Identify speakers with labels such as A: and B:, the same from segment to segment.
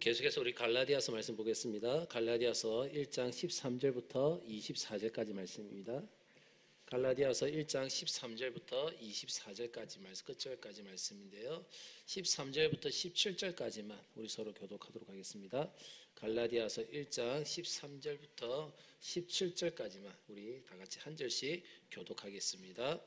A: 계속해서 우리 갈라디아서 말씀 보겠습니다. 갈라디아서 1장 13절부터 24절까지 말씀입니다. 갈라디아서 1장 13절부터 24절까지 말씀, 끝절까지 말씀인데요. 13절부터 17절까지만 우리 서로 교독하도록 하겠습니다. 갈라디아서 1장 13절부터 17절까지만 우리 다 같이 한 절씩 교독하겠습니다.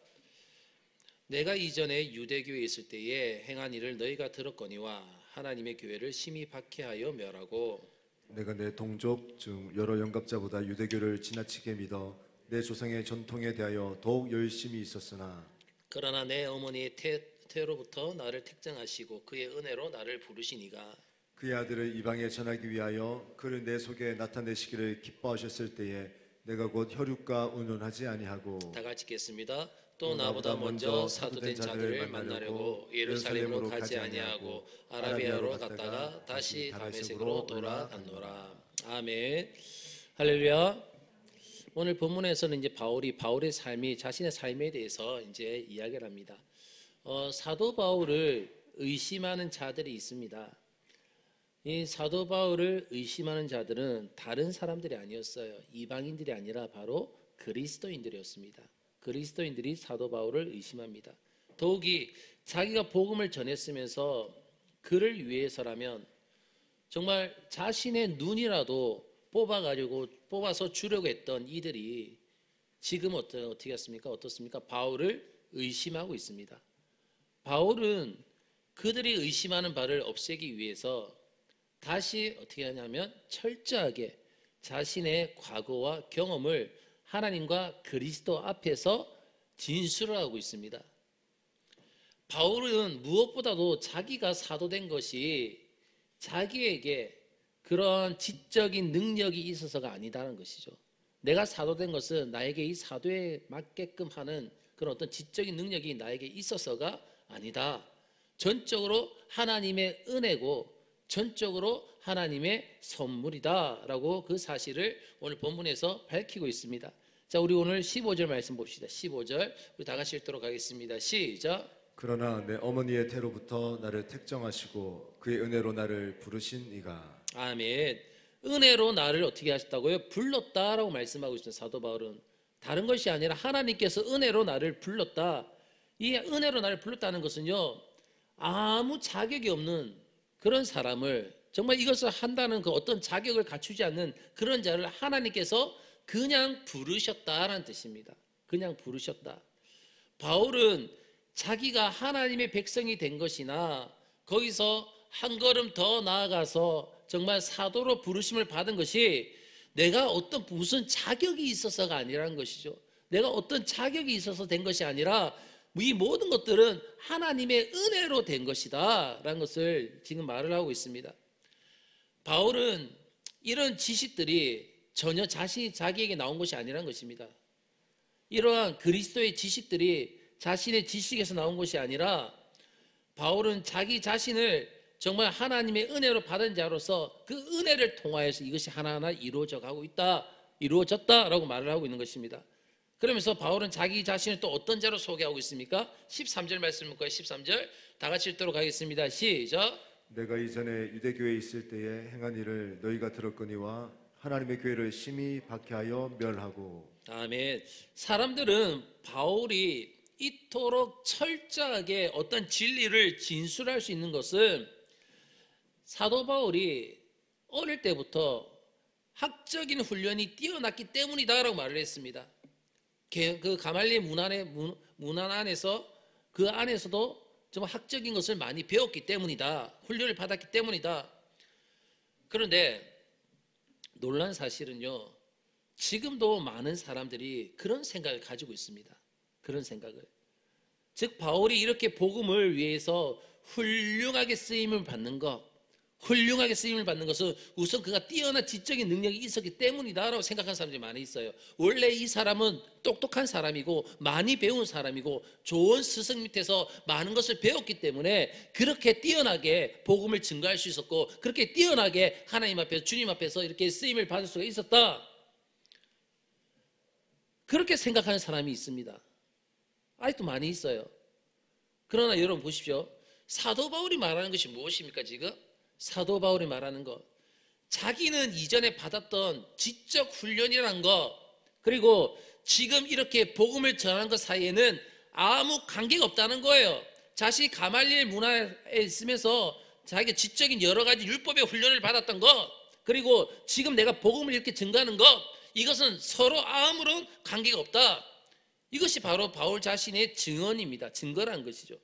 A: 내가 이전에 유대교에 있을 때에 행한 일을 너희가 들었거니와 하나님의 교회를 심히 박해하여 멸하고
B: 내가 내 동족 중 여러 영갑자보다 유대교를 지나치게 믿어 내 조상의 전통에 대하여 더욱 열심히 있었으나
A: 그러나 내 어머니의 태로부터 나를 택정하시고 그의 은혜로 나를 부르시니가
B: 그의 아들을 이방에 전하기 위하여 그를 내 속에 나타내시기를 기뻐하셨을 때에 내가 곧 혈육과 운운하지 아니하고
A: 다 같이 읽겠습니다. 또 나보다 먼저 사도된 자들을 만나려고 예루살렘으로 가지 아니하고 아라비아로 갔다가 다시 다메섹으로 돌아갔노라. 아멘. 할렐루야. 오늘 본문에서는 이제 바울의 삶이 자신의 삶에 대해서 이제 이야기를 합니다. 사도 바울을 의심하는 자들이 있습니다. 이 사도 바울을 의심하는 자들은 다른 사람들이 아니었어요. 이방인들이 아니라 바로 그리스도인들이었습니다. 그리스도인들이 사도 바울을 의심합니다. 더욱이 자기가 복음을 전했으면서 그를 위해서라면 정말 자신의 눈이라도 뽑아서 주려고 했던 이들이 지금 어떻게 했습니까? 어떻습니까? 바울을 의심하고 있습니다. 바울은 그들이 의심하는 바를 없애기 위해서 다시 어떻게 하냐면 철저하게 자신의 과거와 경험을 하나님과 그리스도 앞에서 진술을 하고 있습니다. 바울은 무엇보다도 자기가 사도된 것이 자기에게 그런 지적인 능력이 있어서가 아니다는 것이죠. 내가 사도된 것은 나에게 이 사도에 맞게끔 하는 그런 어떤 지적인 능력이 나에게 있어서가 아니다. 전적으로 하나님의 은혜고 전적으로 하나님의 선물이다라고 그 사실을 오늘 본문에서 밝히고 있습니다. 자, 우리 오늘 15절 말씀 봅시다. 15절 우리 다 같이 읽도록 하겠습니다. 시작.
B: 그러나 내 어머니의 태로부터 나를 택정하시고 그의 은혜로 나를 부르신 이가
A: 아멘. 은혜로 나를 어떻게 하셨다고요? 불렀다라고 말씀하고 있습니다. 사도 바울은 다른 것이 아니라 하나님께서 은혜로 나를 불렀다. 이 은혜로 나를 불렀다는 것은요, 아무 자격이 없는 그런 사람을 정말 이것을 한다는 그 어떤 자격을 갖추지 않는 그런 자를 하나님께서 그냥 부르셨다라는 뜻입니다. 그냥 부르셨다. 바울은 자기가 하나님의 백성이 된 것이나 거기서 한 걸음 더 나아가서 정말 사도로 부르심을 받은 것이 내가 어떤 무슨 자격이 있어서가 아니라는 것이죠. 내가 어떤 자격이 있어서 된 것이 아니라 이 모든 것들은 하나님의 은혜로 된 것이다 라는 것을 지금 말을 하고 있습니다. 바울은 이런 지식들이 전혀 자기에게 나온 것이 아니라는 것입니다. 이러한 그리스도의 지식들이 자신의 지식에서 나온 것이 아니라 바울은 자기 자신을 정말 하나님의 은혜로 받은 자로서 그 은혜를 통하여서 이것이 하나하나 이루어졌다라고 말을 하고 있는 것입니다. 그러면서 바울은 자기 자신을 또 어떤 자로 소개하고 있습니까? 13절 말씀 볼까요? 13절 다 같이 읽도록 하겠습니다. 시작.
B: 내가 이전에 유대교에 있을 때에 행한 일을 너희가 들었거니와 하나님의 교회를 심히 박해하여 멸하고
A: 아멘. 사람들은 바울이 이토록 철저하게 어떤 진리를 진술할 수 있는 것은 사도 바울이 어릴 때부터 학적인 훈련이 뛰어났기 때문이다라고 말을 했습니다. 그 가말리엘 문안 안에서 그 안에서도 좀 학적인 것을 많이 배웠기 때문이다. 훈련을 받았기 때문이다. 그런데 놀란 사실은요, 지금도 많은 사람들이 그런 생각을 가지고 있습니다. 그런 생각을. 즉 바울이 이렇게 복음을 위해서 훌륭하게 쓰임을 받는 것은 우선 그가 뛰어난 지적인 능력이 있었기 때문이다라고 생각하는 사람들이 많이 있어요. 원래 이 사람은 똑똑한 사람이고 많이 배운 사람이고 좋은 스승 밑에서 많은 것을 배웠기 때문에 그렇게 뛰어나게 복음을 증거할 수 있었고 그렇게 뛰어나게 하나님 앞에서 주님 앞에서 이렇게 쓰임을 받을 수가 있었다. 그렇게 생각하는 사람이 있습니다. 아직도 많이 있어요. 그러나 여러분 보십시오. 사도 바울이 말하는 것이 무엇입니까? 지금 사도 바울이 말하는 것, 자기는 이전에 받았던 지적 훈련이란 것, 그리고 지금 이렇게 복음을 전하는 것 사이에는 아무 관계가 없다는 거예요. 자신이 가말리엘 문화에 있으면서 자기가 지적인 여러 가지 율법의 훈련을 받았던 것, 그리고 지금 내가 복음을 이렇게 증거하는 것, 이것은 서로 아무런 관계가 없다. 이것이 바로 바울 자신의 증언입니다. 증거라는 것이죠.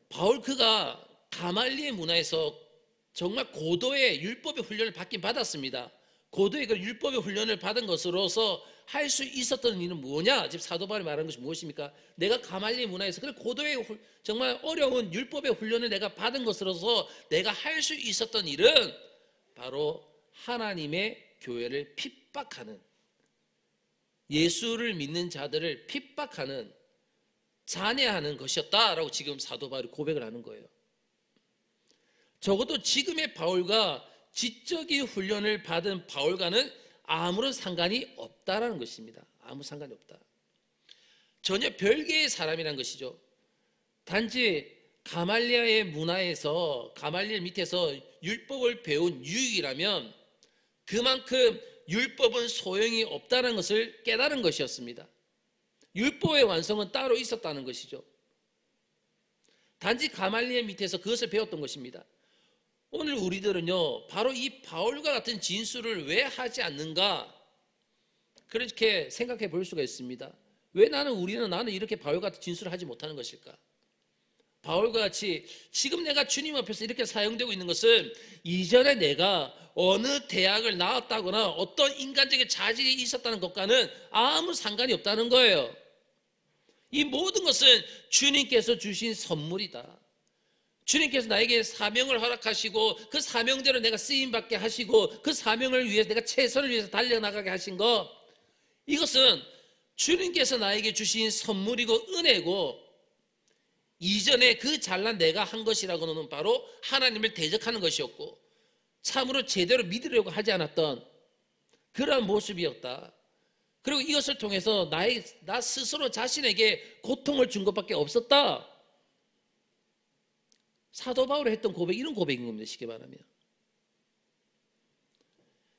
A: 바울 그가 가말리엘 문화에서 정말 고도의 율법의 훈련을 받긴 받았습니다. 고도의 그 율법의 훈련을 받은 것으로서 할 수 있었던 일은 뭐냐? 지금 사도 바울이 말하는 것이 무엇입니까? 내가 가말리엘 문화에서 그 고도의 정말 어려운 율법의 훈련을 내가 받은 것으로서 내가 할 수 있었던 일은 바로 하나님의 교회를 핍박하는, 예수를 믿는 자들을 핍박하는, 잔해하는 것이었다라고 지금 사도 바울이 고백을 하는 거예요. 적어도 지금의 바울과 지적인 훈련을 받은 바울과는 아무런 상관이 없다라는 것입니다. 아무 상관이 없다. 전혀 별개의 사람이라는 것이죠. 단지 가말리아의 문화에서, 가말리엘 밑에서 율법을 배운 유익이라면 그만큼 율법은 소용이 없다는 것을 깨달은 것이었습니다. 율법의 완성은 따로 있었다는 것이죠. 단지 가말리엘 밑에서 그것을 배웠던 것입니다. 오늘 우리들은요, 바로 이 바울과 같은 진술을 왜 하지 않는가, 그렇게 생각해 볼 수가 있습니다. 왜 나는 이렇게 바울 같은 진술을 하지 못하는 것일까? 바울과 같이 지금 내가 주님 앞에서 이렇게 사용되고 있는 것은 이전에 내가 어느 대학을 나왔다거나 어떤 인간적인 자질이 있었다는 것과는 아무 상관이 없다는 거예요. 이 모든 것은 주님께서 주신 선물이다. 주님께서 나에게 사명을 허락하시고 그 사명대로 내가 쓰임받게 하시고 그 사명을 위해서 내가 최선을 위해서 달려나가게 하신 것, 이것은 주님께서 나에게 주신 선물이고 은혜고, 이전에 그 잘난 내가 한 것이라고는 바로 하나님을 대적하는 것이었고 참으로 제대로 믿으려고 하지 않았던 그러한 모습이었다. 그리고 이것을 통해서 나 스스로 자신에게 고통을 준 것밖에 없었다. 사도 바울이 했던 고백, 이런 고백인 겁니다. 쉽게 말하면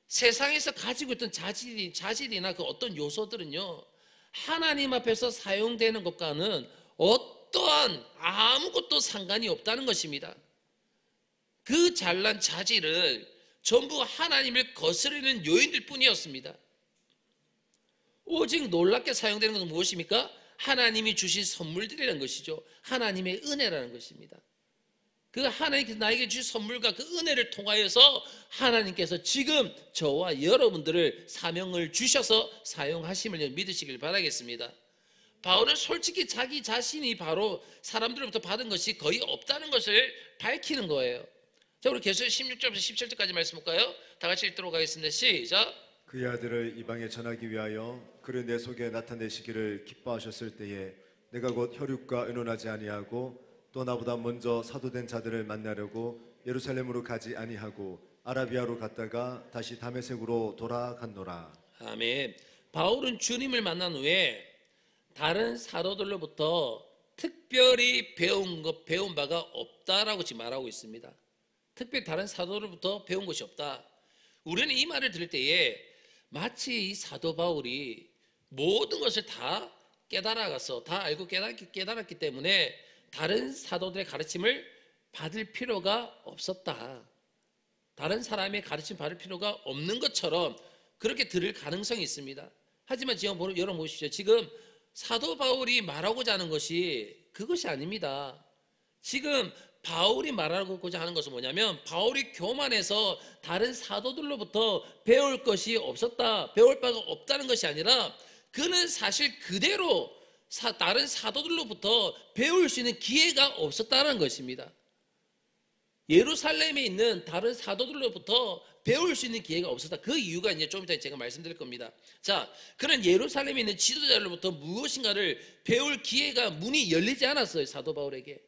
A: 세상에서 가지고 있던 자질이나 그 어떤 요소들은요, 하나님 앞에서 사용되는 것과는 어떠한 아무것도 상관이 없다는 것입니다. 그 잘난 자질을 전부 하나님을 거스르는 요인일 뿐이었습니다. 오직 놀랍게 사용되는 것은 무엇입니까? 하나님이 주신 선물들이라는 것이죠. 하나님의 은혜라는 것입니다. 그 하나님께서 나에게 주신 선물과 그 은혜를 통하여서 하나님께서 지금 저와 여러분들을 사명을 주셔서 사용하심을 믿으시길 바라겠습니다. 바울은 솔직히 자기 자신이 바로 사람들로부터 받은 것이 거의 없다는 것을 밝히는 거예요. 자, 우리 계속 16절부터 17절까지 말씀 볼까요? 다 같이 읽도록 하겠습니다. 시작.
B: 그의 아들을 이방에 전하기 위하여 그를 내 속에 나타내시기를 기뻐하셨을 때에 내가 곧 혈육과 의논하지 아니하고 또 나보다 먼저 사도된 자들을 만나려고 예루살렘으로 가지 아니하고 아라비아로 갔다가 다시 다메섹으로 돌아갔노라.
A: 아멘. 바울은 주님을 만난 후에 다른 사도들로부터 특별히 배운 바가 없다라고 지금 말하고 있습니다. 특별히 다른 사도들로부터 배운 것이 없다. 우리는 이 말을 들을 때에 마치 이 사도 바울이 모든 것을 다 깨달아가서 다 알고 깨달았기 때문에 다른 사도들의 가르침을 받을 필요가 없었다. 다른 사람의 가르침 받을 필요가 없는 것처럼 그렇게 들을 가능성이 있습니다. 하지만 지금 여러분 보십시오. 지금 사도 바울이 말하고자 하는 것이 그것이 아닙니다. 지금 바울이 말하고자 하는 것은 뭐냐면, 바울이 교만해서 다른 사도들로부터 배울 것이 없었다, 배울 바가 없다는 것이 아니라 그는 사실 그대로 다른 사도들로부터 배울 수 있는 기회가 없었다는 것입니다. 예루살렘에 있는 다른 사도들로부터 배울 수 있는 기회가 없었다. 그 이유가 이제 좀 이따 제가 말씀드릴 겁니다. 자, 그는 예루살렘에 있는 지도자들로부터 무엇인가를 배울 기회가 문이 열리지 않았어요. 사도 바울에게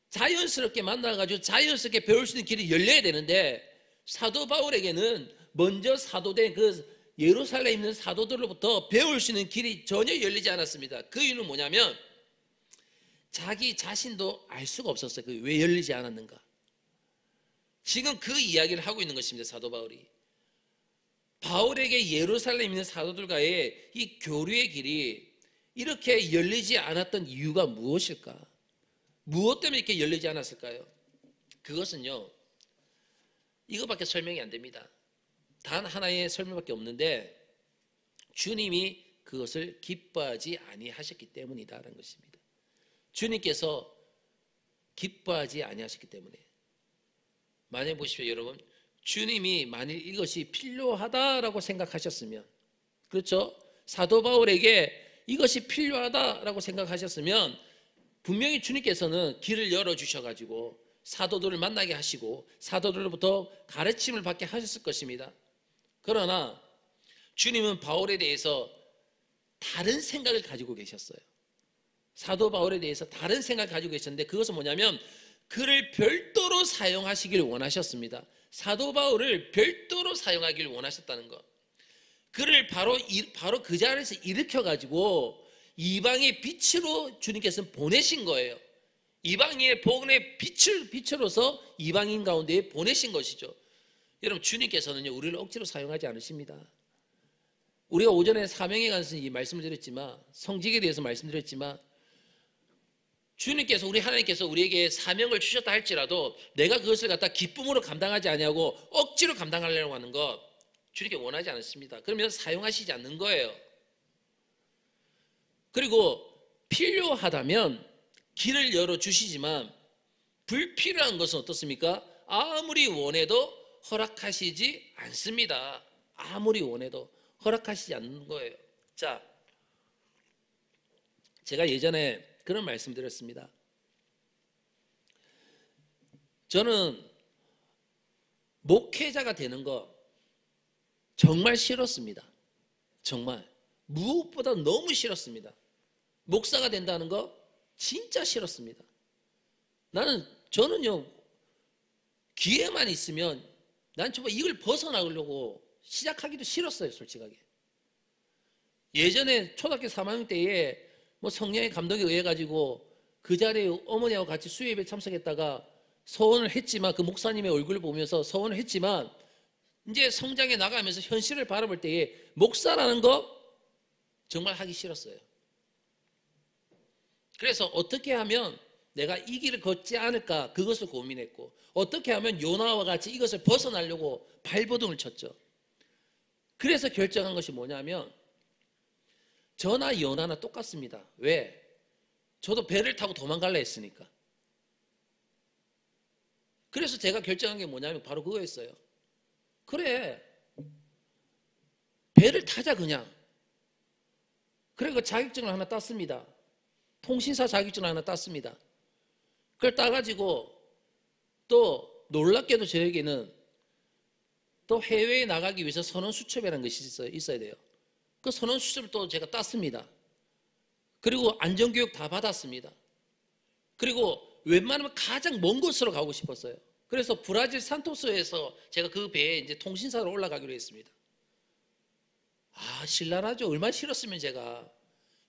A: 자연스럽게 만나가지고 자연스럽게 배울 수 있는 길이 열려야 되는데, 사도 바울에게는 먼저 사도된 그 예루살렘에 있는 사도들로부터 배울 수 있는 길이 전혀 열리지 않았습니다. 그 이유는 뭐냐면, 자기 자신도 알 수가 없었어요. 그 왜 열리지 않았는가. 지금 그 이야기를 하고 있는 것입니다. 사도 바울이. 바울에게 예루살렘에 있는 사도들과의 이 교류의 길이 이렇게 열리지 않았던 이유가 무엇일까? 무엇 때문에 이렇게 열리지 않았을까요? 그것은요, 이거밖에 설명이 안 됩니다. 단 하나의 설명밖에 없는데 주님이 그것을 기뻐하지 아니하셨기 때문이다라는 것입니다. 주님께서 기뻐하지 아니하셨기 때문에. 만약에 보십시오, 여러분. 주님이 만일 이것이 필요하다라고 생각하셨으면, 그렇죠? 사도 바울에게 이것이 필요하다라고 생각하셨으면 분명히 주님께서는 길을 열어주셔가지고 사도들을 만나게 하시고 사도들로부터 가르침을 받게 하셨을 것입니다. 그러나 주님은 바울에 대해서 다른 생각을 가지고 계셨어요. 사도 바울에 대해서 다른 생각을 가지고 계셨는데 그것은 뭐냐면 그를 별도로 사용하시길 원하셨습니다. 사도 바울을 별도로 사용하기를 원하셨다는 것. 그를 바로 그 자리에서 일으켜가지고 이방의 빛으로 주님께서는 보내신 거예요. 이방인의 복음의 빛으로서 이방인 가운데에 보내신 것이죠. 여러분, 주님께서는요, 우리를 억지로 사용하지 않으십니다. 우리가 오전에 사명에 관해서 이 말씀을 드렸지만, 성직에 대해서 말씀드렸지만, 주님께서, 우리 하나님께서 우리에게 사명을 주셨다 할지라도 내가 그것을 갖다 기쁨으로 감당하지 아니하고 억지로 감당하려고 하는 것, 주님께 원하지 않습니다. 그러면 사용하시지 않는 거예요. 그리고 필요하다면 길을 열어주시지만 불필요한 것은 어떻습니까? 아무리 원해도 허락하시지 않습니다. 아무리 원해도 허락하시지 않는 거예요. 자, 제가 예전에 그런 말씀 드렸습니다. 저는 목회자가 되는 거 정말 싫었습니다. 정말 무엇보다 너무 싫었습니다. 목사가 된다는 거 진짜 싫었습니다. 저는요, 기회만 있으면 난 정말 이걸 벗어나려고 시작하기도 싫었어요, 솔직하게. 예전에 초등학교 3학년 때에 뭐 성령의 감동에 의해 가지고 그 자리에 어머니하고 같이 수요예배 참석했다가 서원을 했지만, 그 목사님의 얼굴을 보면서 서원을 했지만, 이제 성장해 나가면서 현실을 바라볼 때에 목사라는 거 정말 하기 싫었어요. 그래서 어떻게 하면 내가 이 길을 걷지 않을까, 그것을 고민했고, 어떻게 하면 요나와 같이 이것을 벗어나려고 발버둥을 쳤죠. 그래서 결정한 것이 뭐냐면, 저나 요나나 똑같습니다. 왜? 저도 배를 타고 도망갈라 했으니까. 그래서 제가 결정한 게 뭐냐면 바로 그거였어요. 그래, 배를 타자 그냥. 그리고 자격증을 하나 땄습니다. 통신사 자격증을 하나 땄습니다. 그걸 따가지고 또 놀랍게도 저에게는 또 해외에 나가기 위해서 선원수첩이라는 것이 있어야 돼요. 그 선원수첩을 또 제가 땄습니다. 그리고 안전교육 다 받았습니다. 그리고 웬만하면 가장 먼 곳으로 가고 싶었어요. 그래서 브라질 산토스에서 제가 그 배에 이제 통신사로 올라가기로 했습니다. 신랄하죠. 얼마나 싫었으면 제가.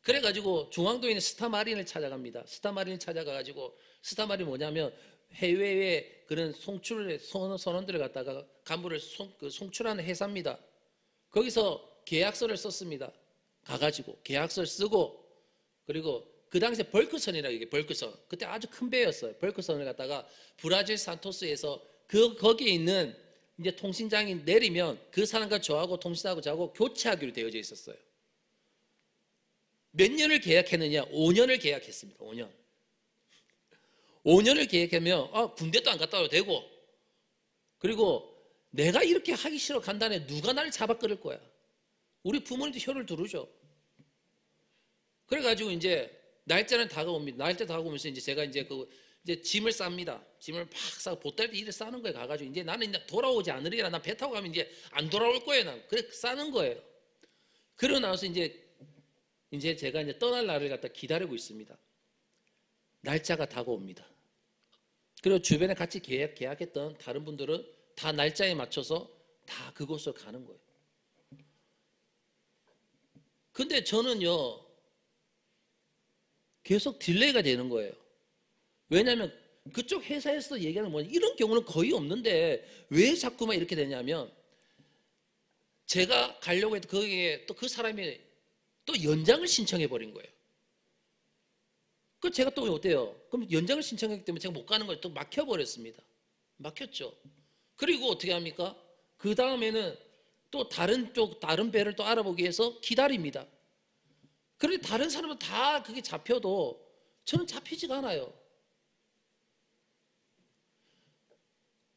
A: 그래가지고 중앙도에 있는 스타마린을 찾아갑니다. 스타마린을 찾아가가지고, 스타마린이 뭐냐면 해외에 그런 선원들을 갖다가 간부를 송출하는 회사입니다. 거기서 계약서를 썼습니다. 가가지고 계약서를 쓰고, 그리고 그 당시에 벌크선이라고, 이게 벌크선, 그때 아주 큰 배였어요. 벌크선을 갖다가 브라질 산토스에서 거기에 있는 이제 통신장이 내리면 그 사람과 저하고 통신하고 저하고 교체하기로 되어져 있었어요. 몇 년을 계약했느냐? 5년을 계약했습니다. 5년. 5년을 계약하면 군대도 안 갔다 와도 되고, 그리고 내가 이렇게 하기 싫어 간다네 누가 나를 잡아 끌을 거야. 우리 부모님도 혀를 두르죠. 그래가지고 이제 날짜는 다가옵니다. 날짜 다가오면서 이제 제가 이제 이제 짐을 쌉니다. 짐을 막 싸고 보따리 일을 싸는 거예요. 가가지고 이제 나는 이제 돌아오지 않으리라. 난 배 타고 가면 이제 안 돌아올 거예요. 난 그래 싸는 거예요. 그러고 나서 이제 제가 이제 떠날 날을 갖다 기다리고 있습니다. 날짜가 다가옵니다. 그리고 주변에 같이 계약했던 다른 분들은 다 날짜에 맞춰서 다 그곳으로 가는 거예요. 근데 저는요, 계속 딜레이가 되는 거예요. 왜냐하면 그쪽 회사에서 얘기하는 뭐 이런 경우는 거의 없는데 왜 자꾸만 이렇게 되냐면 제가 가려고 해도 거기에 또 그 사람이 또 연장을 신청해 버린 거예요. 그 제가 또 어때요? 그럼 연장을 신청했기 때문에 제가 못 가는 거예요. 또 막혀버렸습니다. 막혔죠. 그리고 어떻게 합니까? 그 다음에는 또 다른 배를 또 알아보기 위해서 기다립니다. 그런데 다른 사람은 다 그게 잡혀도 저는 잡히지가 않아요.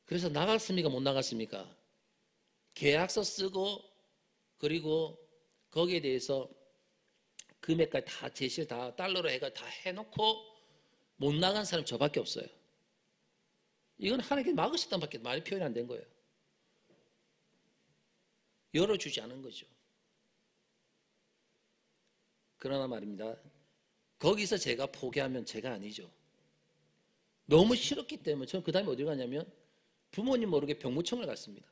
A: 그래서 나갔습니까? 못 나갔습니까? 계약서 쓰고 그리고 거기에 대해서 금액까지 다 제시를 다 달러로 해가 다 해놓고 못 나간 사람 저밖에 없어요. 이건 하나님께 막으셨단 밖에 말이 표현이 안 된 거예요. 열어주지 않은 거죠. 그러나 말입니다. 거기서 제가 포기하면 제가 아니죠. 너무 싫었기 때문에 저는 그 다음에 어디 가냐면 부모님 모르게 병무청을 갔습니다.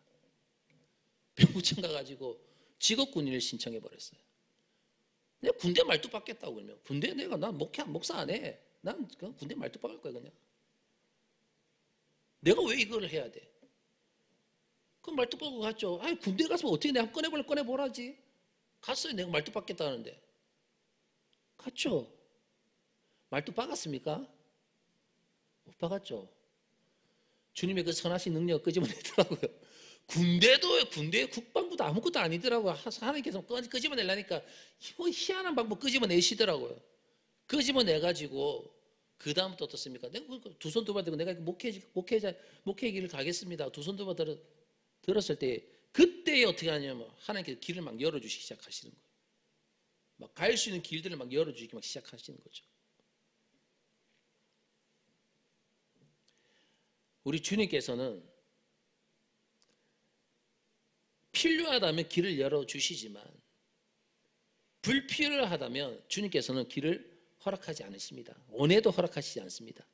A: 병무청 가가지고 직업군인을 신청해 버렸어요. 내가 군대 말뚝 박겠다고 그러면 군대 난 목사 안 해. 난 그냥 군대 말뚝 박을 거야 그냥. 내가 왜 이걸 해야 돼? 그럼 말뚝 박고 갔죠. 아니 군대 가서 어떻게 내가 꺼내보라지. 갔어요. 내가 말뚝 박겠다는데. 갔죠. 말뚝 박았습니까? 못 박았죠. 주님의 그 선하신 능력을 끄집어내더라고요. 군대 국방부도 아무것도 아니더라고요. 하나님께서 끄집어내려니까 희한한 방법 끄집어내시더라고요. 끄집어내가지고 그 다음부터 어떻습니까? 내가 두 손 두 발 들고 내가 목회 길을 가겠습니다. 두 손 두 발 들었을 때 그때 어떻게 하냐면 하나님께서 길을 막 열어주시기 시작하시는 거예요. 막 갈 수 있는 길들을 막 열어주시기 막 시작하시는 거죠. 우리 주님께서는 필요하다면 길을 열어주시지만 불필요하다면 주님께서는 길을 허락하지 않으십니다. 원해도 허락하시지 않습니다.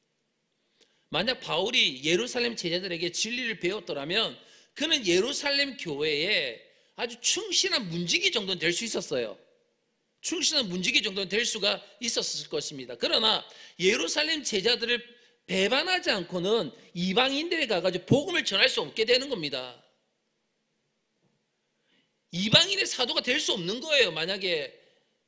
A: 만약 바울이 예루살렘 제자들에게 진리를 배웠더라면 그는 예루살렘 교회에 아주 충실한 문지기 정도는 될 수 있었어요. 충실한 문지기 정도는 될 수가 있었을 것입니다. 그러나 예루살렘 제자들을 배반하지 않고는 이방인들에 가가지고 복음을 전할 수 없게 되는 겁니다. 이방인의 사도가 될 수 없는 거예요. 만약에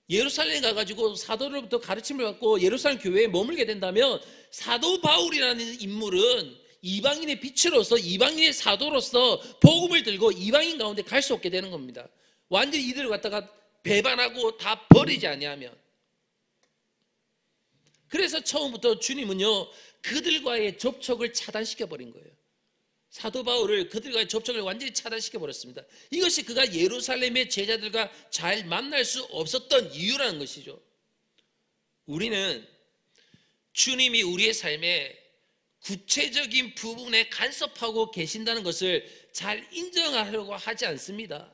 A: 예루살렘에 가가지고 사도로부터 가르침을 받고 예루살렘 교회에 머물게 된다면 사도 바울이라는 인물은 이방인의 빛으로서 이방인의 사도로서 복음을 들고 이방인 가운데 갈 수 없게 되는 겁니다. 완전히 이들을 갖다가 배반하고 다 버리지 아니하면. 그래서 처음부터 주님은요 그들과의 접촉을 차단시켜 버린 거예요. 사도 바울을 그들과의 접촉을 완전히 차단시켜 버렸습니다. 이것이 그가 예루살렘의 제자들과 잘 만날 수 없었던 이유라는 것이죠. 우리는 주님이 우리의 삶에 구체적인 부분에 간섭하고 계신다는 것을 잘 인정하려고 하지 않습니다.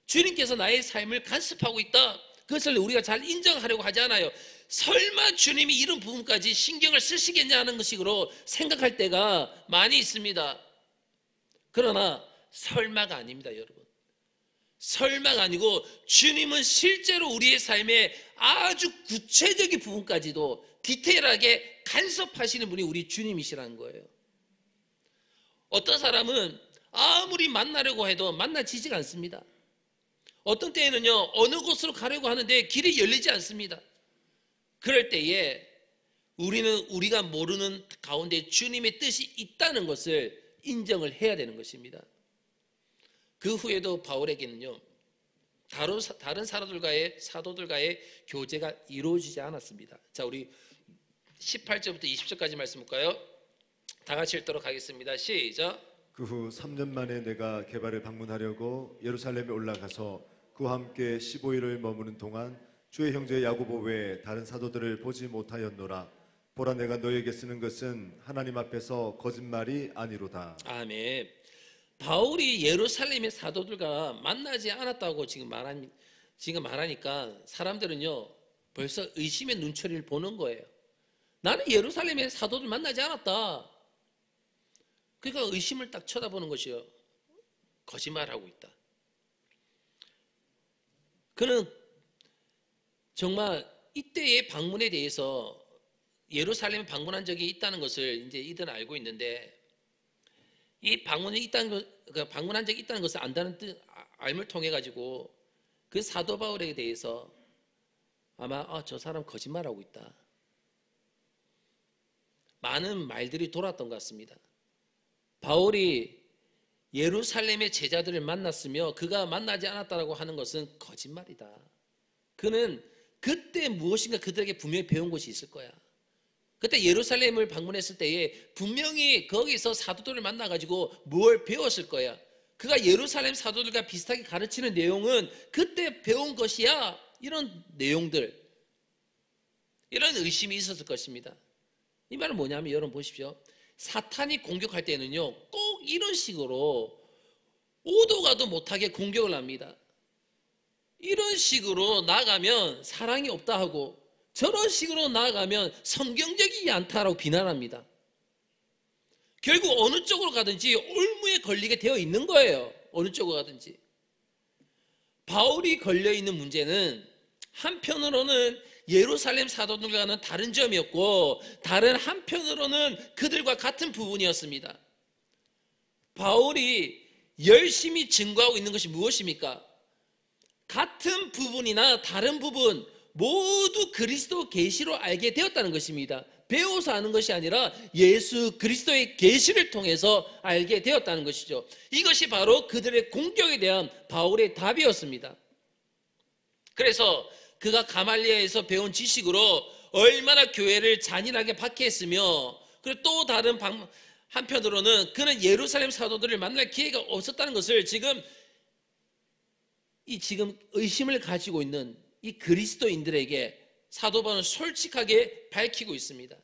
A: 주님께서 나의 삶을 간섭하고 있다. 그것을 우리가 잘 인정하려고 하지 않아요. 설마 주님이 이런 부분까지 신경을 쓰시겠냐 하는 식으로 생각할 때가 많이 있습니다. 그러나 설마가 아닙니다, 여러분. 설마가 아니고 주님은 실제로 우리의 삶에 아주 구체적인 부분까지도 디테일하게 간섭하시는 분이 우리 주님이시라는 거예요. 어떤 사람은 아무리 만나려고 해도 만나지지가 않습니다. 어떤 때에는요 어느 곳으로 가려고 하는데 길이 열리지 않습니다. 그럴 때에 우리는 우리가 모르는 가운데 주님의 뜻이 있다는 것을 인정을 해야 되는 것입니다. 그 후에도 바울에게는요 다른 사도들과의 교제가 이루어지지 않았습니다. 자, 우리 18절부터 20절까지 말씀 볼까요? 다 같이 읽도록 하겠습니다. 시작.
B: 그 후 3년 만에 내가 게바를 방문하려고 예루살렘에 올라가서 그와 함께 15일을 머무는 동안 주의 형제 야고보 외에 다른 사도들을 보지 못하였노라. 보라, 내가 너에게 쓰는 것은 하나님 앞에서 거짓말이 아니로다.
A: 아멘. 바울이 예루살렘의 사도들과 만나지 않았다고 지금 말하니까 사람들은요 벌써 의심의 눈초리를 보는 거예요. 나는 예루살렘의 사도들 만나지 않았다. 그러니까 의심을 딱 쳐다보는 것이요. 거짓말하고 있다. 그는 정말 이때의 방문에 대해서 예루살렘에 방문한 적이 있다는 것을 이제 이들은 알고 있는데, 이 방문이 있다는 것, 방문한 적이 있다는 것을 안다는 알을 통해 가지고 그 사도 바울에 대해서 아마 저 사람 거짓말하고 있다, 많은 말들이 돌았던 것 같습니다. 바울이 예루살렘의 제자들을 만났으며 그가 만나지 않았다라고 하는 것은 거짓말이다. 그는 그때 무엇인가 그들에게 분명히 배운 것이 있을 거야. 그때 예루살렘을 방문했을 때에 분명히 거기서 사도들을 만나가지고 뭘 배웠을 거야. 그가 예루살렘 사도들과 비슷하게 가르치는 내용은 그때 배운 것이야. 이런 내용들, 이런 의심이 있었을 것입니다. 이 말은 뭐냐면, 여러분 보십시오. 사탄이 공격할 때는요, 꼭 이런 식으로 오도 가도 못하게 공격을 합니다. 이런 식으로 나가면 사랑이 없다 하고, 저런 식으로 나아가면 성경적이지 않다라고 비난합니다. 결국 어느 쪽으로 가든지 올무에 걸리게 되어 있는 거예요. 어느 쪽으로 가든지. 바울이 걸려있는 문제는 한편으로는 예루살렘 사도들과는 다른 점이었고, 다른 한편으로는 그들과 같은 부분이었습니다. 바울이 열심히 증거하고 있는 것이 무엇입니까? 같은 부분이나 다른 부분 모두 그리스도 계시로 알게 되었다는 것입니다. 배워서 아는 것이 아니라 예수 그리스도의 계시를 통해서 알게 되었다는 것이죠. 이것이 바로 그들의 공격에 대한 바울의 답이었습니다. 그래서 그가 가말리아에서 배운 지식으로 얼마나 교회를 잔인하게 박해했으며, 그리고 또 다른 한편으로는 그는 예루살렘 사도들을 만날 기회가 없었다는 것을 지금 의심을 가지고 있는 이 그리스도인들에게 사도 바울은 솔직하게 밝히고 있습니다.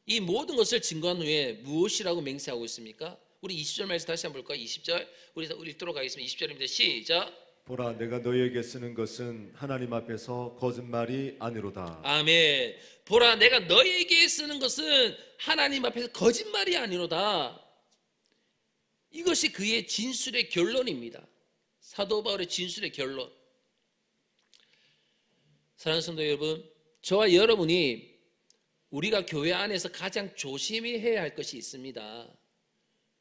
A: 이 모든 것을 증거한 후에 무엇이라고 맹세하고 있습니까? 우리 20절 말씀 다시 한번 볼까요? 20절 우리 읽도록 하겠습니다. 20절입니다. 시작.
B: 보라, 내가 너희에게 쓰는 것은 하나님 앞에서 거짓말이 아니로다.
A: 아멘. 보라, 내가 너희에게 쓰는 것은 하나님 앞에서 거짓말이 아니로다. 이것이 그의 진술의 결론입니다. 사도 바울의 진술의 결론. 사랑하는 성도 여러분, 저와 여러분이 우리가 교회 안에서 가장 조심해야 할 것이 있습니다.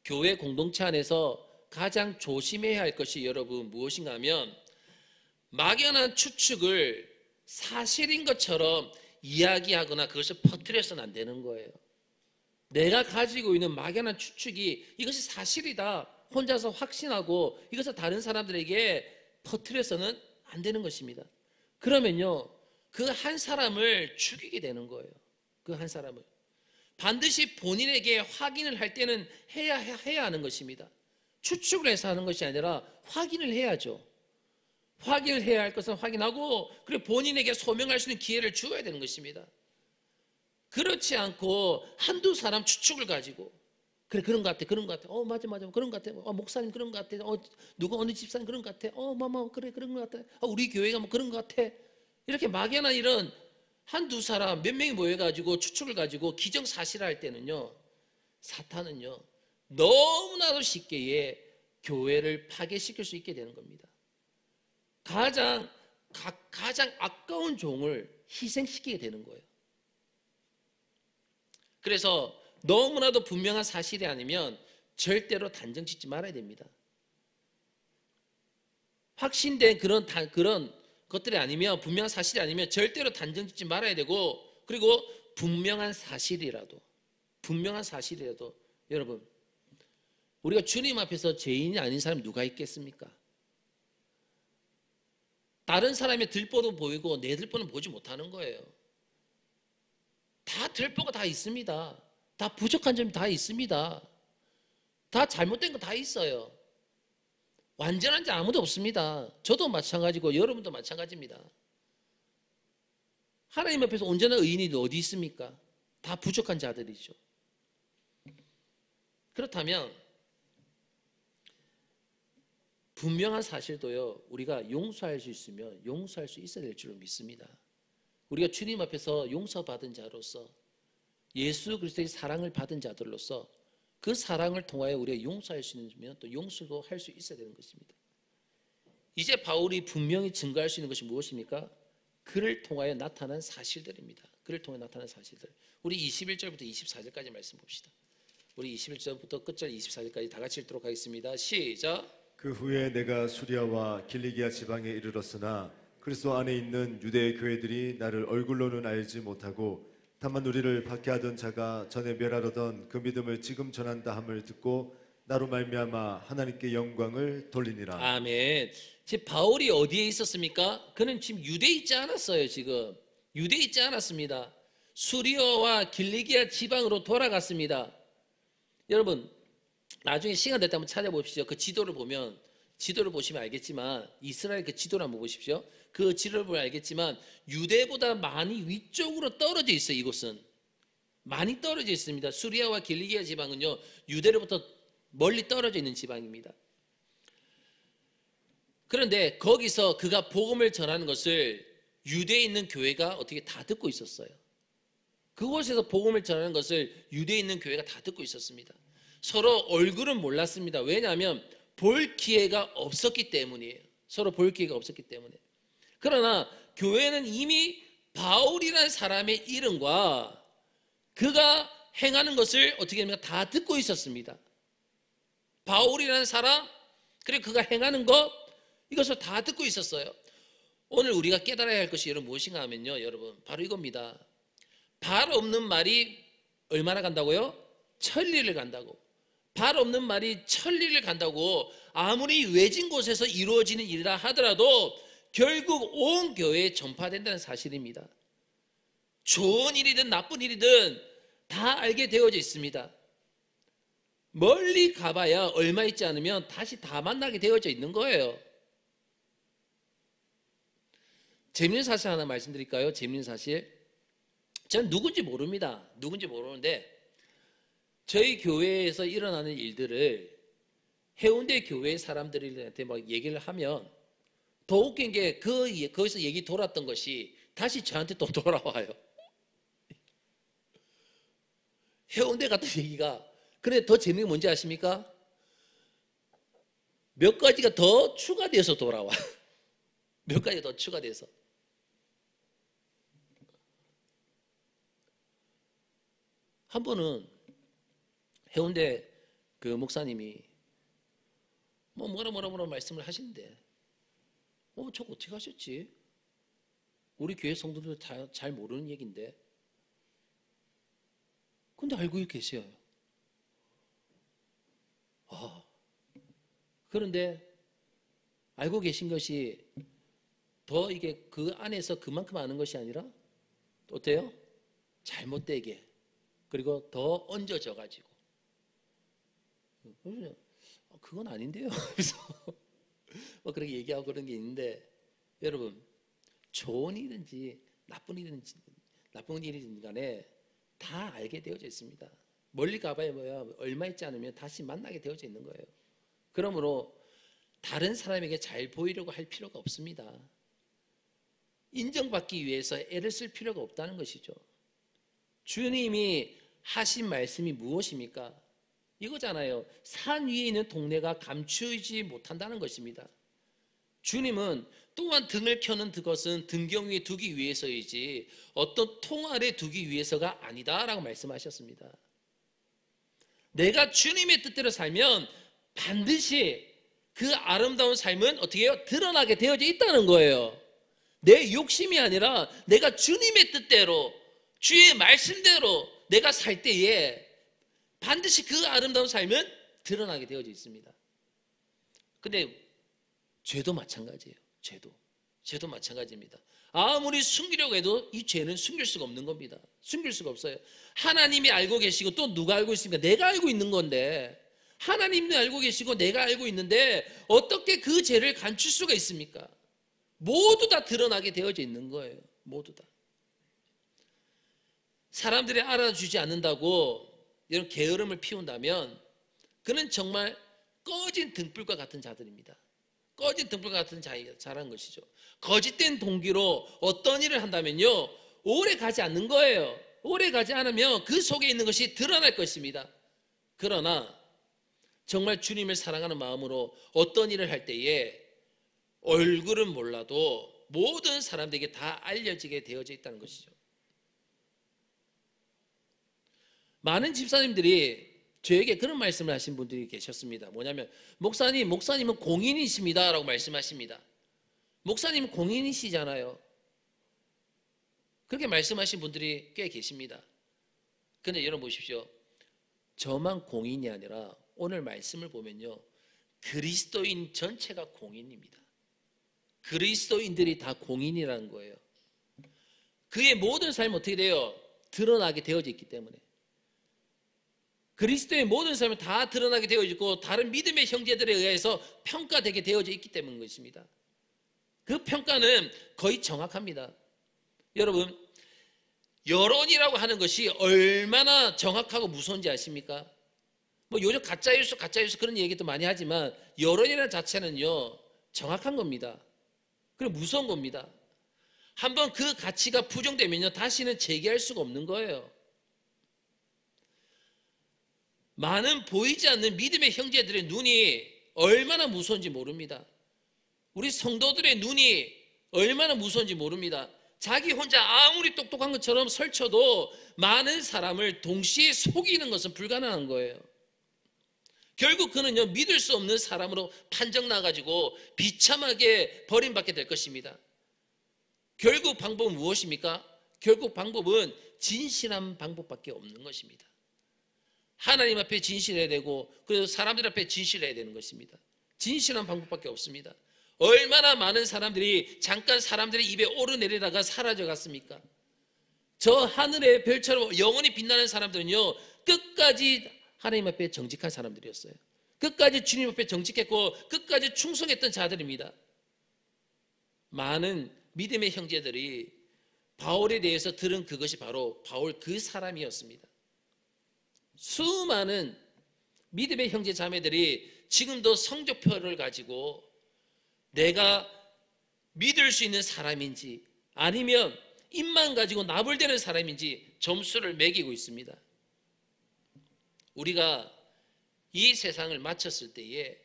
A: 교회 공동체 안에서 가장 조심해야 할 것이 여러분 무엇인가 하면, 막연한 추측을 사실인 것처럼 이야기하거나 그것을 퍼뜨려서는 안 되는 거예요. 내가 가지고 있는 막연한 추측이 이것이 사실이다 혼자서 확신하고 이것을 다른 사람들에게 퍼뜨려서는 안 되는 것입니다. 그러면요, 그 한 사람을 죽이게 되는 거예요. 그 한 사람을 반드시 본인에게 확인을 할 때는 해야 하는 것입니다. 추측을 해서 하는 것이 아니라 확인을 해야죠. 확인을 해야 할 것은 확인하고, 그리고 본인에게 소명할 수 있는 기회를 주어야 되는 것입니다. 그렇지 않고 한두 사람 추측을 가지고, 그래 그런 것 같아, 그런 것 같아, 맞아 그런 것 같아, 목사님 그런 것 같아, 누구 어느 집사님 그런 것 같아, 그래 그런 것 같아, 우리 교회가 뭐 그런 것 같아, 이렇게 막연한 이런 한두 사람 몇 명이 모여가지고 추측을 가지고 기정사실화할 때는요, 사탄은요 너무나도 쉽게 교회를 파괴시킬 수 있게 되는 겁니다. 가장 아까운 종을 희생시키게 되는 거예요. 그래서 너무나도 분명한 사실이 아니면 절대로 단정 짓지 말아야 됩니다. 확신된 그런 것들이 아니면, 분명한 사실이 아니면 절대로 단정 짓지 말아야 되고, 그리고 분명한 사실이라도 여러분, 우리가 주님 앞에서 죄인이 아닌 사람이 누가 있겠습니까? 다른 사람의 들보도 보이고 내 들보는 보지 못하는 거예요. 다 들보가 다 있습니다. 다 부족한 점이 다 있습니다. 다 잘못된 거 다 있어요. 완전한 자 아무도 없습니다. 저도 마찬가지고 여러분도 마찬가지입니다. 하나님 앞에서 온전한 의인이 어디 있습니까? 다 부족한 자들이죠. 그렇다면 분명한 사실도요, 우리가 용서할 수 있으면 용서할 수 있어야 될 줄로 믿습니다. 우리가 주님 앞에서 용서받은 자로서, 예수 그리스도의 사랑을 받은 자들로서 그 사랑을 통하여 우리가 용서할 수 있으면 또 용서도 할 수 있어야 되는 것입니다. 이제 바울이 분명히 증거할 수 있는 것이 무엇입니까? 그를 통하여 나타난 사실들입니다. 그를 통해 나타난 사실들. 우리 21절부터 24절까지 말씀 봅시다. 우리 21절부터 끝절 24절까지 다 같이 읽도록 하겠습니다. 시작.
B: 그 후에 내가 수리아와 길리기아 지방에 이르렀으나 그리스도 안에 있는 유대의 교회들이 나를 얼굴로는 알지 못하고 다만 우리를 박해하던 자가 전에 멸하려던 그 믿음을 지금 전한다 함을 듣고 나로 말미암아 하나님께 영광을 돌리니라.
A: 아멘. 지금 바울이 어디에 있었습니까? 그는 지금 유대에 있지 않았어요. 지금 유대에 있지 않았습니다. 수리아와 길리기아 지방으로 돌아갔습니다. 여러분 나중에 시간 될 때 한번 찾아보십시오. 그 지도를 보시면 알겠지만 이스라엘 그 지도를 한번 보십시오. 그 지도를 보면 알겠지만 유대보다 많이 위쪽으로 떨어져 있어요. 이곳은 많이 떨어져 있습니다. 수리아와 길리기아 지방은요 유대로부터 멀리 떨어져 있는 지방입니다. 그런데 거기서 그가 복음을 전하는 것을 유대에 있는 교회가 어떻게 다 듣고 있었어요. 그곳에서 복음을 전하는 것을 유대에 있는 교회가 다 듣고 있었습니다. 서로 얼굴은 몰랐습니다. 왜냐하면 볼 기회가 없었기 때문이에요. 서로 볼 기회가 없었기 때문에. 그러나 교회는 이미 바울이라는 사람의 이름과 그가 행하는 것을 어떻게 합니까? 다 듣고 있었습니다. 바울이라는 사람 그리고 그가 행하는 것 이것을 다 듣고 있었어요. 오늘 우리가 깨달아야 할 것이 여러분 무엇인가 하면요, 여러분 바로 이겁니다. 발 없는 말이 얼마나 간다고요? 천리를 간다고. 발 없는 말이 천리를 간다고. 아무리 외진 곳에서 이루어지는 일이라 하더라도 결국 온 교회에 전파된다는 사실입니다. 좋은 일이든 나쁜 일이든 다 알게 되어져 있습니다. 멀리 가봐야 얼마 있지 않으면 다시 다 만나게 되어져 있는 거예요. 재밌는 사실 하나 말씀드릴까요? 재밌는 사실. 전 누군지 모릅니다. 누군지 모르는데 저희 교회에서 일어나는 일들을 해운대 교회 사람들한테 막 얘기를 하면 더 웃긴 게 거기서 얘기 돌았던 것이 다시 저한테 또 돌아와요. 해운대 같은 얘기가. 근데 더 재미있는 게 뭔지 아십니까? 몇 가지가 더 추가돼서 돌아와. 몇 가지가 더 추가돼서. 한 번은 해운대 그 목사님이 뭐라 말씀을 하시는데 저거 어떻게 하셨지? 우리 교회 성도들 다 잘 모르는 얘기인데 근데 알고 계세요. 그런데 알고 계신 것이 더 이게 그 안에서 그만큼 아는 것이 아니라 어때요? 잘못되게 그리고 더 얹어져 가지고 그건 아닌데요. 그래서 그렇게 얘기하고 그런 게 있는데 여러분 좋은 일이든지 나쁜 일이든지 간에 다 알게 되어져 있습니다. 멀리 가봐야 얼마 있지 않으면 다시 만나게 되어져 있는 거예요. 그러므로 다른 사람에게 잘 보이려고 할 필요가 없습니다. 인정받기 위해서 애를 쓸 필요가 없다는 것이죠. 주님이 하신 말씀이 무엇입니까? 이거잖아요. 산 위에 있는 동네가 감추지 못한다는 것입니다. 주님은 또한 등을 켜는 그것은 등경 위에 두기 위해서이지 어떤 통 아래 두기 위해서가 아니다라고 말씀하셨습니다. 내가 주님의 뜻대로 살면 반드시 그 아름다운 삶은 어떻게 해요? 드러나게 되어져 있다는 거예요. 내 욕심이 아니라 내가 주님의 뜻대로 주의 말씀대로 내가 살 때에 반드시 그 아름다운 삶은 드러나게 되어져 있습니다. 근데 죄도 마찬가지예요. 죄도 마찬가지입니다. 아무리 숨기려고 해도 이 죄는 숨길 수가 없는 겁니다. 숨길 수가 없어요. 하나님이 알고 계시고 또 누가 알고 있습니까? 내가 알고 있는 건데 하나님도 알고 계시고 내가 알고 있는데 어떻게 그 죄를 감출 수가 있습니까? 모두 다 드러나게 되어져 있는 거예요. 모두 다. 사람들이 알아주지 않는다고 이런 게으름을 피운다면 그는 정말 꺼진 등불과 같은 자들입니다. 꺼진 등불과 같은 자라는 것이죠. 거짓된 동기로 어떤 일을 한다면요 오래 가지 않는 거예요. 오래 가지 않으면 그 속에 있는 것이 드러날 것입니다. 그러나 정말 주님을 사랑하는 마음으로 어떤 일을 할 때에 얼굴은 몰라도 모든 사람들에게 다 알려지게 되어져 있다는 것이죠. 많은 집사님들이 저에게 그런 말씀을 하신 분들이 계셨습니다. 뭐냐면 목사님은 공인이십니다 라고 말씀하십니다. 목사님은 공인이시잖아요. 그렇게 말씀하신 분들이 꽤 계십니다. 그런데 여러분 보십시오. 저만 공인이 아니라 오늘 말씀을 보면요, 그리스도인 전체가 공인입니다. 그리스도인들이 다 공인이라는 거예요. 그의 모든 삶이 어떻게 돼요? 드러나게 되어져 있기 때문에. 그리스도의 모든 삶은 다 드러나게 되어져 있고 다른 믿음의 형제들에 의해서 평가되게 되어져 있기 때문인 것입니다. 그 평가는 거의 정확합니다. 여러분, 여론이라고 하는 것이 얼마나 정확하고 무서운지 아십니까? 뭐 요즘 가짜뉴스 그런 얘기도 많이 하지만 여론이라는 자체는요, 정확한 겁니다. 그리고 무서운 겁니다. 한번 그 가치가 부정되면요, 다시는 재개할 수가 없는 거예요. 많은 보이지 않는 믿음의 형제들의 눈이 얼마나 무서운지 모릅니다. 우리 성도들의 눈이 얼마나 무서운지 모릅니다. 자기 혼자 아무리 똑똑한 것처럼 설쳐도 많은 사람을 동시에 속이는 것은 불가능한 거예요. 결국 그는요, 믿을 수 없는 사람으로 판정 나가지고 비참하게 버림받게 될 것입니다. 결국 방법은 무엇입니까? 결국 방법은 진실한 방법밖에 없는 것입니다. 하나님 앞에 진실해야 되고 그래서 사람들 앞에 진실해야 되는 것입니다. 진실한 방법밖에 없습니다. 얼마나 많은 사람들이 잠깐 사람들의 입에 오르내리다가 사라져 갔습니까? 저 하늘의 별처럼 영원히 빛나는 사람들은요, 끝까지 하나님 앞에 정직한 사람들이었어요. 끝까지 주님 앞에 정직했고 끝까지 충성했던 자들입니다. 많은 믿음의 형제들이 바울에 대해서 들은 그것이 바로 바울 그 사람이었습니다. 수많은 믿음의 형제 자매들이 지금도 성적표를 가지고 내가 믿을 수 있는 사람인지 아니면 입만 가지고 나불대는 사람인지 점수를 매기고 있습니다. 우리가 이 세상을 마쳤을 때에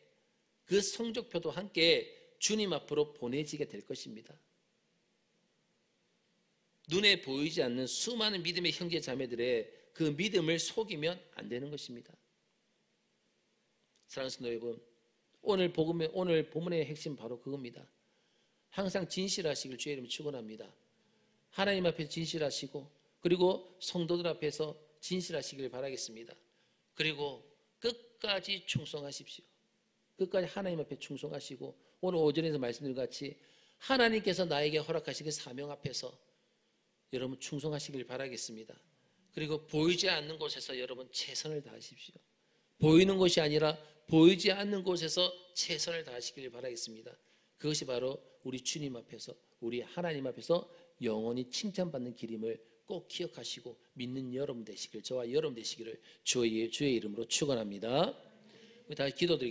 A: 그 성적표도 함께 주님 앞으로 보내지게 될 것입니다. 눈에 보이지 않는 수많은 믿음의 형제 자매들의 그 믿음을 속이면 안 되는 것입니다. 사랑하는 성도 여러분, 오늘 본문의 핵심 바로 그겁니다. 항상 진실하시길 주의 이름으로 축원합니다. 하나님 앞에 진실하시고 그리고 성도들 앞에서 진실하시길 바라겠습니다. 그리고 끝까지 충성하십시오. 끝까지 하나님 앞에 충성하시고 오늘 오전에서 말씀드린 것 같이 하나님께서 나에게 허락하신 그 사명 앞에서 여러분 충성하시길 바라겠습니다. 그리고 보이지 않는 곳에서 여러분 최선을 다하십시오. 보이는 곳이 아니라 보이지 않는 곳에서 최선을 다하시길 바라겠습니다. 그것이 바로 우리 주님 앞에서 우리 하나님 앞에서 영원히 칭찬받는 길임을 꼭 기억하시고 믿는 여러분 되시길, 저와 여러분 되시기를 주의 이름으로 축원합니다. 다시 기도드리겠습니다.